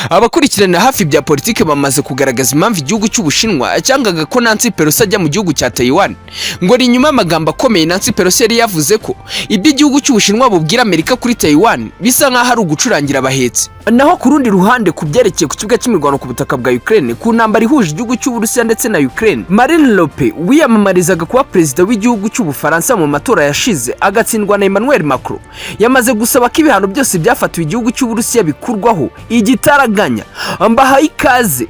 Abakurikirana hafi bya politike bamaze kugaragaza impamvu igihugu cy'Ubushinwa cyangaga ko Nancy Pelosi ajya mu gihugu cya Taiwan. Ngo ni nyuma y'amagambo akomeye Nancy Pelosi yari yavuze ko ibyo igihugu cy'Ubushinwa bubwira Amerika kuri Taiwan bisa nk'aho ari ugucurangira abahetsi. Naho ku rundi ruhande ku byerekeye ku kibuga cy'imirwano ku butaka bwa Ukraine ku ntambara ihuje igihugu cy'Uburusiya ndetse na Ukraine, Marine Le Pen wiyamamarizaga kuba perezida w'igihugu cy'Ubufaransa mu matora yashize agatsindwa na Emmanuel Macron, yamaze gusaba ko ibihano byose byafatiwe igihugu cy'Uburusiya bikurwaho igitaraganya. Mbahaye ikaze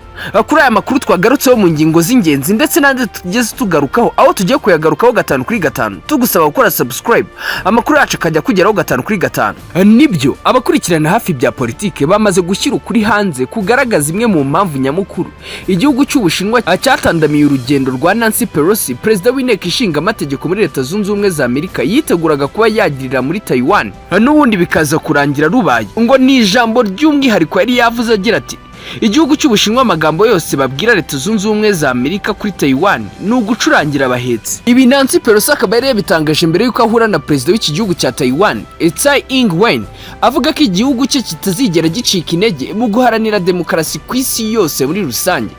kuri aya makuru twagarutseho mu ngingo z'ingenzi ndetse n'andi tugeze tugarukaho, aho tugiye kuyagarukaho 5 kuri 5. Tugusaba gukora subscribe amakuru yacu akajya kugeraho 5 kuri 5. Nibyo abakurikirana hafi bya politike bamaze gushyira ukuri hanze kugaragaza imwe mu mpamvu nyamukuru igihugu cy'Ubushinwa cyatandamiye urugendo rwa Nancy Pelosi, perezida w'inteko ishinga amategeko muri Leta Zunze Ubumwe za Amerika, yiteguraga kuba yagirira muri Taiwan, n'ubundi bikaza kurangira rubaye. Ngo ni ijambo ry'umwihariko yari yavuze agira ati igihugu cy'Ubushinwa amagambo yose babwira Leta Zunze Ubumwe za Amerika kuri Taiwan ni ugucurangira abahetsi. Ibi Nancy Pelosi akaba yari yabitangaje mbere y'uko ahura na perezida w'iki gihugu cya Taiwan, Tsai Ing-wen, avuga ko igihugu cye kitazigera gicika intege mu guharanira demokarasi ku isi yose muri rusange.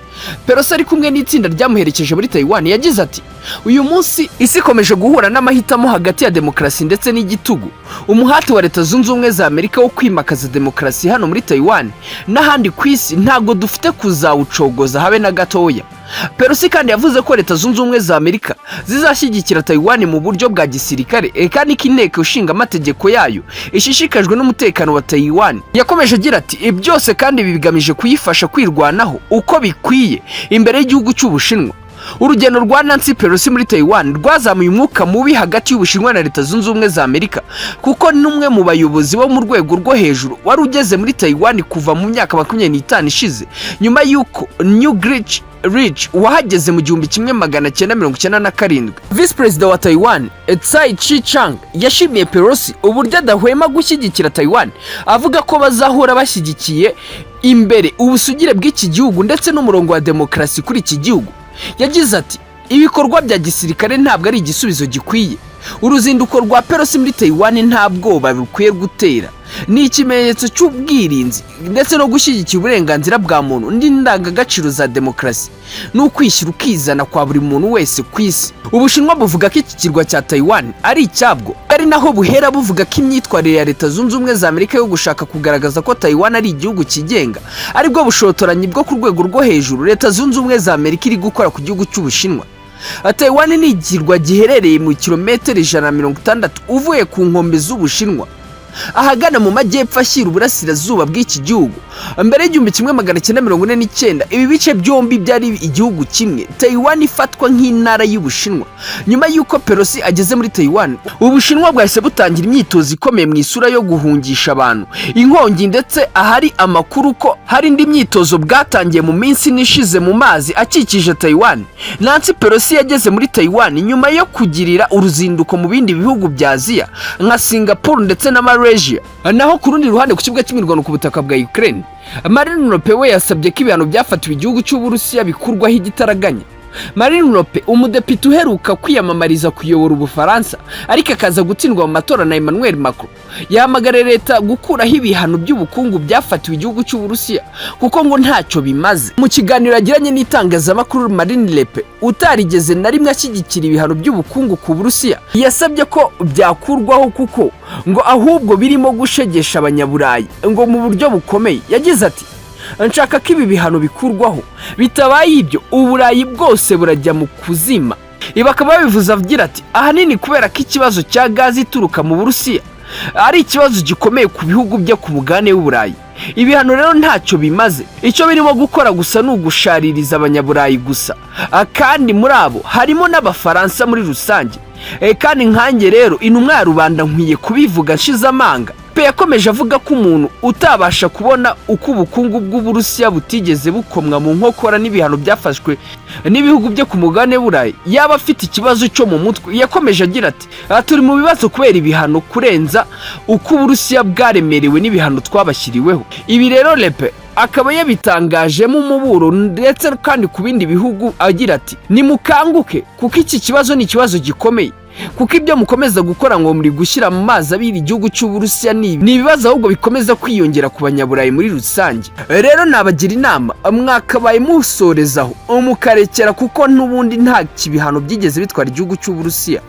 Pelosi ari kumwe n'itsinda ryamuherekeje muri Taiwan yagize ati uyu munsi isi ikomeje guhura n'amahitamo hagati ya demokarasi ndetse n'igitugu. Umuhati wa Leta Zunze Ubumwe za Amerika wo kwimakaza demokarasi hano muri Taiwan n'ahandi ku isi ntago dufite kuzawucogoza habe na gatoya. Pelosi kandi yavuze ko Leta Zunze Ubumwe za Amerika zizashyigikira Taiwan mu buryo bwa gisirikare, kandi ko inteko ishinga amategeko yayo ishishikajwe n'umutekano wa Taiwan. Yakomeje agira ati byose kandi bigamije kuyifasha kwirwanaho uko bikwiye imbere y'igihugu cy'Ubushinwa. Urugendo rwa Nancy Pelosi muri Taiwan rwazamuye umwuka mubi hagati y'Ubushinwa na Leta Zunze Ubumwe za Amerika, kuko n'umwe mu bayobozi bo mu rwego rwo hejuru wari ugeze muri Taiwan kuva mu myaka 25 ishize, nyuma y'uko New Rich wahageze mu 1997. Vice President wa Taiwan, Tsai Chi-chang, yashimiye Pelosi uburyo adahwema gushyigikira Taiwan, avuga ko bazahora bashyigikiye imbere ubusugire bw'iki gihugu ndetse n'umurongo wa demokarasi kuri iki gihugu. Yagize ati ibikorwa bya gisirikare ntabwo ari igisubizo gikwiye. Uruzinduko rwa Pelosi muri Taiwan nta bwoba bukwiye gutera, ni ikimenyetso cy'ubwirinzi ndetse no gushyigikira uburenganzira bwa muntu n'indangagaciro za demokarasi n'ukwishyira ukizana kwa buri muntu wese ku isi. Ubushinwa buvuga ko iki kirwa cya Taiwan ari icyabwo, ari naho buhera buvuga ko imyitwarire ya Leta Zunze Ubumwe za Amerika yo gushaka kugaragaza ko Taiwan ari igihugu kigenga aribwo bushotoranyi bwo ku rwego rwo hejuru Leta Zunze Ubumwe za Amerika iri gukora ku gihugu cy'Ubushinwa. Taiwan ni ikirwa giherereye mu kilometero 160 uvuye ku nkombe z'Ubushinwa, ahagana mu majyepfo ashyira uburasirazuba bw'iki gihugu. Mbere y'1949 ibi bice byombi byari igihugu kimwe, Taiwan ifatwa nk'intara y'Ubushinwa. Nyuma y'uko Pelosi ageze muri Taiwan, Ubushinwa bwahise butangira imyitozo ikomeye mu isura yo guhungisha abantu inkongi, ndetse ahari amakuru ko hari indi myitozo bwatangiye mu minsi nishize mu mazi akikije Taiwan. Nancy Pelosi yageze muri Taiwan nyuma yo kugirira uruzinduko mu bindi bihugu bya Aziya nka Singapore ndetse na Malaysia. Naho ku rundi ruhande ku kibuga cy'imirwano ku butaka bwa Ukraine, Marine Le Pen yasabye ko ibihano byafatiwe igihugu cy'Uburusiya bikurwaho igitaraganya. Marine Le Pen, umudepite uheruka kwiyamamariza kuyobora Ubufaransa ariko akaza gutsindwa mu matora na Emmanuel Macron, yahamagara leta gukuraho ibihano by'ubukungu byafatiwe igihugu cy'Uburusiya kuko ngo ntacyo bimaze. Mu kiganiro yagiranye n'itangazamakuru, Marine Le Pen utarigeze na rimwe ashyigikira ibihano by'ubukungu ku Burusiya yasabye ko byakurwaho kuko ngo ahubwo birimo gushegesha abanyaburayi ngo mu buryo bukomeye. Yagize ati nshaka ko ibi bihano bikurwaho, bitabaye ibyo Uburayi bwose burajya mu kuzima. Ibi akaba yabivuze avugira ati ahanini kubera ko ikibazo cya gazi ituruka mu Burusiya ari ikibazo gikomeye ku bihugu byo ku mugabane w'Uburayi. Ibihano rero ntacyo bimaze, icyo birimo gukora gusa ni ugushaririza abanyaburayi gusa, kandi muri abo harimo n'Abafaransa muri rusange. Kandi nkanjye rero intumwa ya rubanda nkwiye kubivuga nshize amanga. Pe yakomeje avuga ko umuntu utabasha kubona uko ubukungu bw'Uburusiya butigeze bukomwa mu nkokora n'ibihano byafashwe n'ibihugu byo ku mugabane w'Uburayi yaba afite ikibazo cyo mu mutwe. Yakomeje agira ati turi mu bibazo kubera ibihano kurenza uko Uburusiya bwaremerewe n'ibihano twabashyiriweho. Ibi rero Le Pen akaba yabitangajemo umuburo ndetse kandi ku bindi bihugu agira ati nimukanguke kuko iki kibazo ni ikibazo gikomeye. kuko ibyo mukomeza gukora ngo muri gushyira mu mazi abiri igihugu cy'Uburusiya ni ibibazo ahubwo bikomeza kwiyongera ku banyaburayi muri rusange. Rero nabagira inama mwakabaye musorezaho mukarekera, kuko n'ubundi nta kibihano byigeze bitwara igihugu cy'Uburusiya.